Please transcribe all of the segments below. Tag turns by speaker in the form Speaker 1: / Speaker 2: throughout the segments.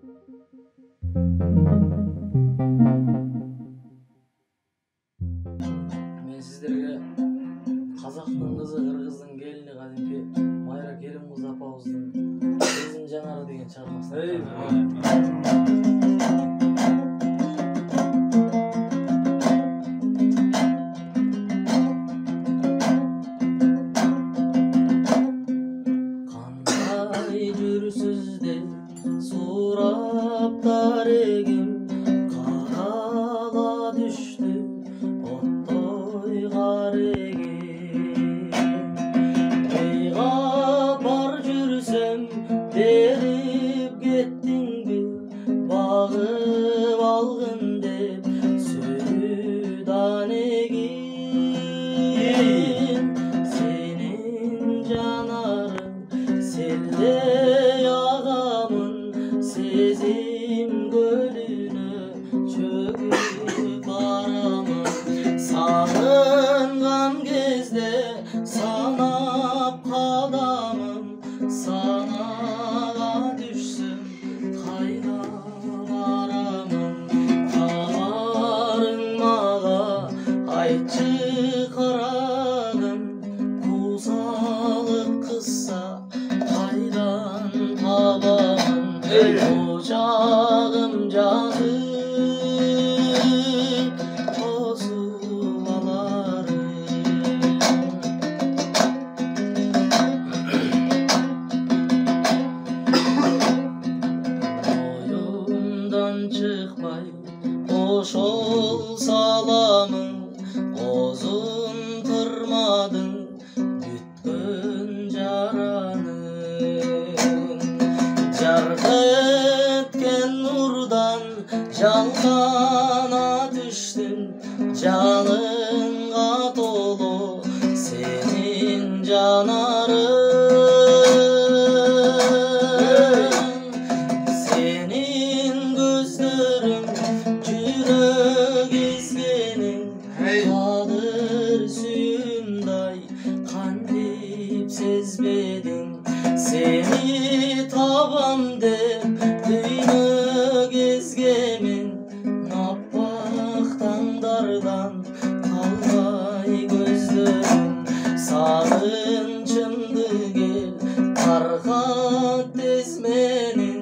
Speaker 1: Men sizlerge Қазақтың қызы, Қырғыздың келіні кадимки Майра Керимқызы апабыздын Сезім жанары деген шығармасын. Қандай жүрсіз деп сұрап егем, қарала düştü оттой қарегем. Бейғапар жүрсем беріп кеттің бе, бағып алғын деп сөйдан егем. Сенің жанарың селдей ағамын, сезім көліне чөгіп барамын. Сағынған кезде санап қадамым, санаға düşсем қайда барамын. Хабарың маға айтшы қарағым, қусалық қысса қайдан табамын. Ошағым жазып қосып аларым. Ойымдан шықпай ошол саламын, озын тұрмадың бүткөн жараны. Жарқ еткен нұрдан жалғана түштім, жаныңға толы сенің жанарың. Сенің көздерің жүрек езгенің, қадір сүйімдай қандеп сезбедің. Seni табам деп дүйнө кезгемін, аппақ таңдардан қалмай көздерім. Сағынышымды кел тарқат тез менің,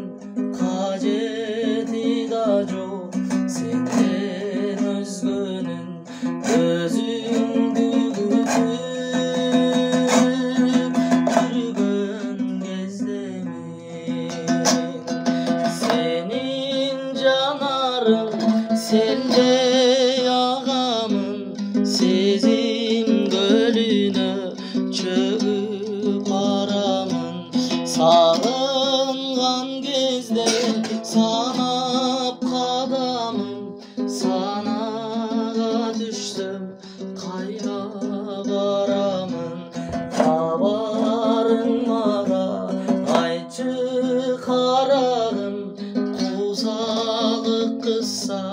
Speaker 1: қажеті да жоқ сенден өзгенің. Өзіңді күтіп жүрген кезде мен, сенің жанарың селдей ағамын, сезім көліне чөгіп барамын. Сағынған кезде санап қадамым, санаға düşsем қайда барамын. Хабарың маға айтшы қарағым, қусалық қысса